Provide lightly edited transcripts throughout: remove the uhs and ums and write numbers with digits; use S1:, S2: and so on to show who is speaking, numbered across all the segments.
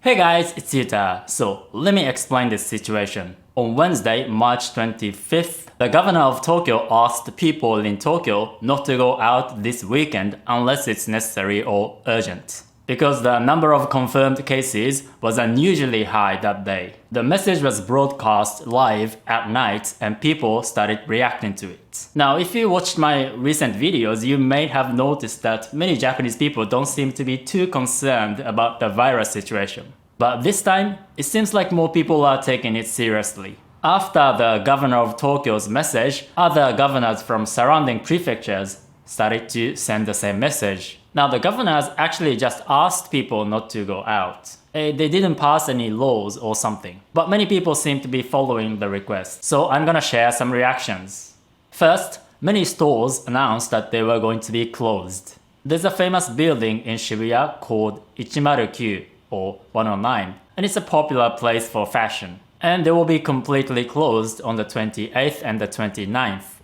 S1: Hey guys, it's Yuta. So let me explain this situation. On Wednesday, March 25th, the governor of Tokyo asked people in Tokyo not to go out this weekend unless it's necessary or urgent, because the number of confirmed cases was unusually high that day. The message was broadcast live at night and people started reacting to it. Now, if you watched my recent videos, you may have noticed that many Japanese people don't seem to be too concerned about the virus situation. But this time, it seems like more people are taking it seriously. After the governor of Tokyo's message, other governors from surrounding prefectures started to send the same message. Now, the governors actually just asked people not to go out. They didn't pass any laws or something. But many people seem to be following the request. So I'm gonna share some reactions. First, many stores announced that they were going to be closed. There's a famous building in Shibuya called 109 or 109, and it's a popular place for fashion. And they will be completely closed on the 28th and the 29th.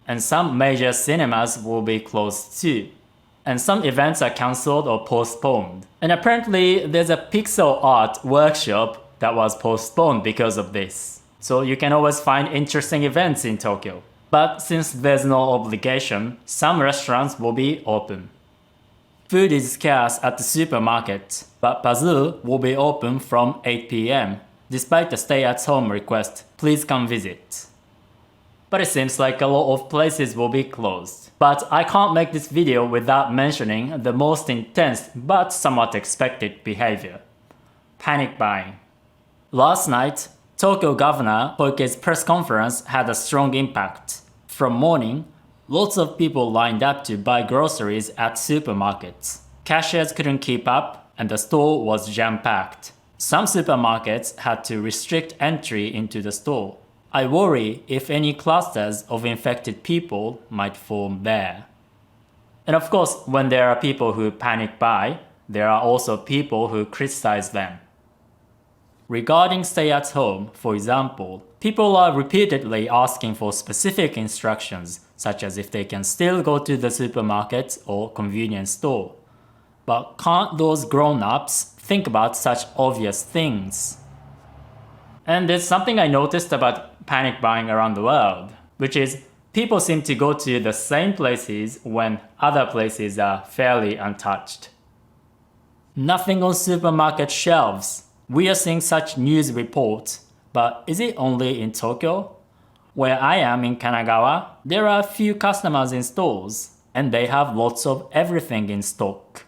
S1: And some major cinemas will be closed too. And some events are cancelled or postponed. And apparently there's a pixel art workshop that was postponed because of this. So you can always find interesting events in Tokyo. But since there's no obligation, some restaurants will be open. Food is scarce at the supermarket, but Bazoo will be open from 8 p.m. Despite the stay-at-home request, please come visit. But it seems like a lot of places will be closed. But I can't make this video without mentioning the most intense but somewhat expected behavior. Panic buying. Last night, Tokyo Governor Koike's press conference had a strong impact. From morning, lots of people lined up to buy groceries at supermarkets. Cashiers couldn't keep up and the store was jam-packed. Some supermarkets had to restrict entry into the store. I worry if any clusters of infected people might form there. And of course, when there are people who panic buy, there are also people who criticize them. Regarding stay at home, for example, people are repeatedly asking for specific instructions, such as if they can still go to the supermarket or convenience store. But can't those grown-ups think about such obvious things? And there's something I noticed about panic buying around the world, which is people seem to go to the same places when other places are fairly untouched. Nothing on supermarket shelves. We are seeing such news reports, but is it only in Tokyo? Where I am in Kanagawa, there are a few customers in stores, and they have lots of everything in stock.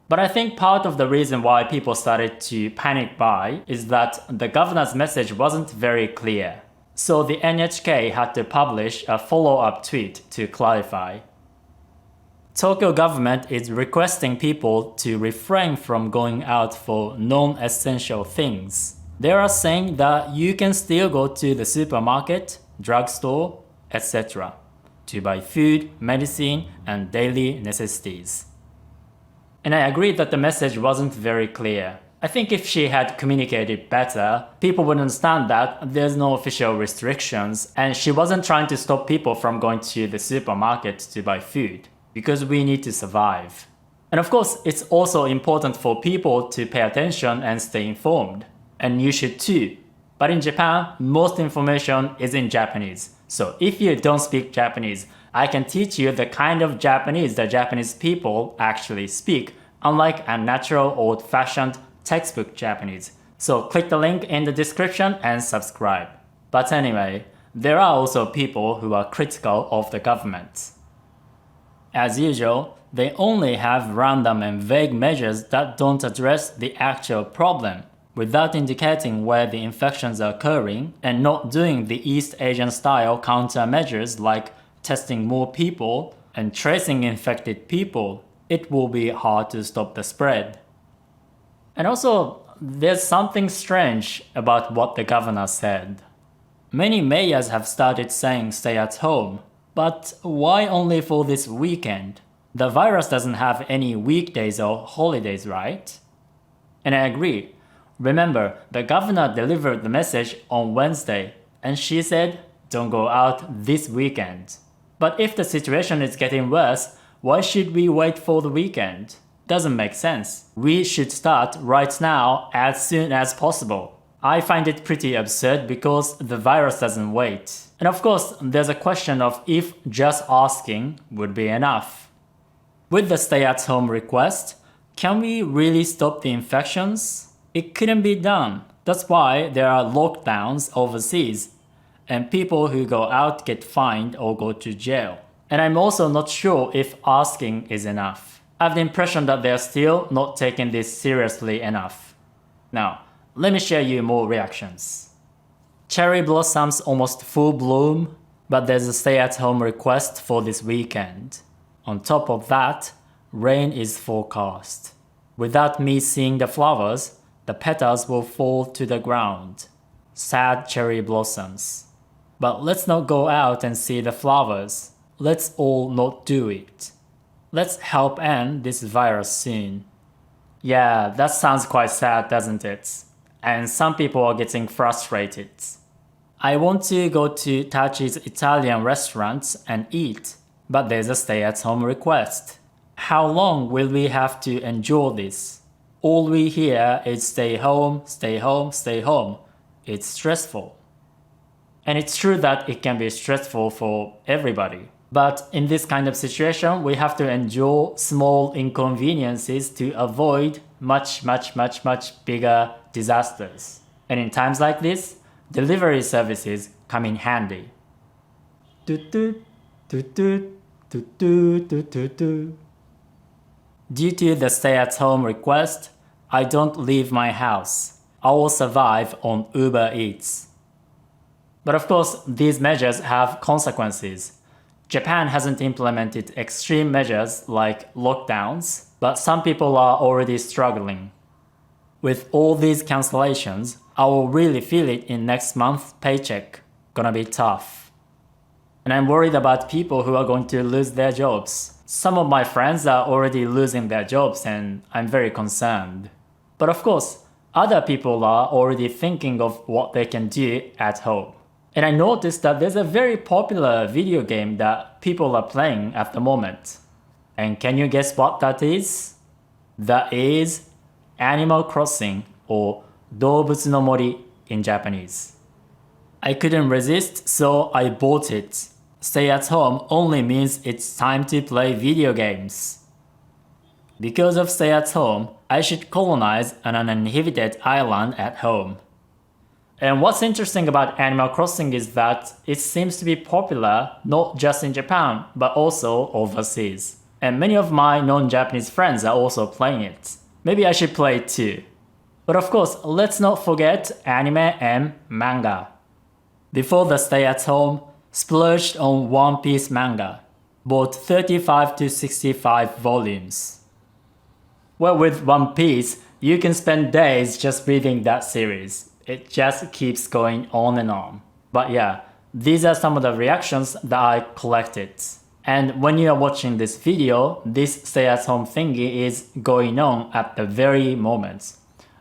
S1: But I think part of the reason why people started to panic buy is that the governor's message wasn't very clear. So the NHK had to publish a follow-up tweet to clarify. Tokyo government is requesting people to refrain from going out for non-essential things. They are saying that you can still go to the supermarket, drugstore, etc. to buy food, medicine, and daily necessities. And I agree that the message wasn't very clear. I think if she had communicated better, people would understand that there's no official restrictions and she wasn't trying to stop people from going to the supermarket to buy food, because we need to survive. And of course, it's also important for people to pay attention and stay informed. And you should too. But in Japan, most information is in Japanese. So if you don't speak Japanese, I can teach you the kind of Japanese the Japanese people actually speak, unlike a natural old-fashioned textbook Japanese. So click the link in the description and subscribe. But anyway, there are also people who are critical of the government. As usual, they only have random and vague measures that don't address the actual problem, without indicating where the infections are occurring and not doing the East Asian style countermeasures like testing more people and tracing infected people. It will be hard to stop the spread. And also, there's something strange about what the governor said. Many mayors have started saying stay at home, but why only for this weekend? The virus doesn't have any weekdays or holidays, right? And I agree. Remember, the governor delivered the message on Wednesday, and she said, don't go out this weekend. But if the situation is getting worse, why should we wait for the weekend? Doesn't make sense. We should start right now as soon as possible. I find it pretty absurd because the virus doesn't wait. And of course, there's a question of if just asking would be enough. With the stay-at-home request, can we really stop the infections? It couldn't be done. That's why there are lockdowns overseas, and people who go out get fined or go to jail. And I'm also not sure if asking is enough. I have the impression that they're still not taking this seriously enough. Now, let me share you more reactions. Cherry blossoms almost full bloom, but there's a stay-at-home request for this weekend. On top of that, rain is forecast. Without me seeing the flowers, the petals will fall to the ground. Sad cherry blossoms. But let's not go out and see the flowers. Let's all not do it. Let's help end this virus soon. Yeah, that sounds quite sad, doesn't it? And some people are getting frustrated. I want to go to Tachi's Italian restaurant and eat, but there's a stay-at-home request. How long will we have to endure this? All we hear is stay home, stay home, stay home. It's stressful. And it's true that it can be stressful for everybody. But in this kind of situation, we have to endure small inconveniences to avoid much bigger disasters. And in times like this, delivery services come in handy. Due to the stay-at-home request, I don't leave my house. I will survive on Uber Eats. But of course, these measures have consequences. Japan hasn't implemented extreme measures like lockdowns, but some people are already struggling. With all these cancellations, I will really feel it in next month's paycheck. Gonna be tough. And I'm worried about people who are going to lose their jobs. Some of my friends are already losing their jobs and I'm very concerned. But of course, other people are already thinking of what they can do at home. And I noticed that there's a very popular video game that people are playing at the moment. And can you guess what that is? That is Animal Crossing, or 動物の森 in Japanese. I couldn't resist, so I bought it. Stay at home only means it's time to play video games. Because of stay at home, I should colonize an uninhabited island at home. And what's interesting about Animal Crossing is that it seems to be popular not just in Japan, but also overseas. And many of my non-Japanese friends are also playing it. Maybe I should play it too. But of course, let's not forget anime and manga. Before the stay at home, splurged on One Piece manga. Bought 35 to 65 volumes. Well, with One Piece, you can spend days just reading that series. It just keeps going on and on. But yeah, these are some of the reactions that I collected. And when you are watching this video, this stay-at-home thingy is going on at the very moment.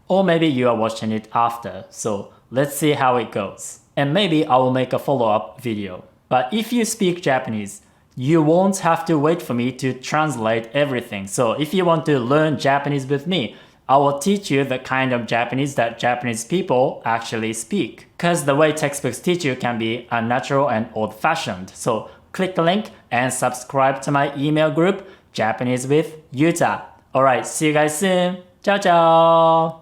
S1: Or maybe you are watching it after, so let's see how it goes. And maybe I will make a follow-up video. But if you speak Japanese, you won't have to wait for me to translate everything. So if you want to learn Japanese with me, I will teach you the kind of Japanese that Japanese people actually speak. Cause the way textbooks teach you can be unnatural and old-fashioned. So click the link and subscribe to my email group, Japanese with Yuta. Alright, see you guys soon. Ciao ciao!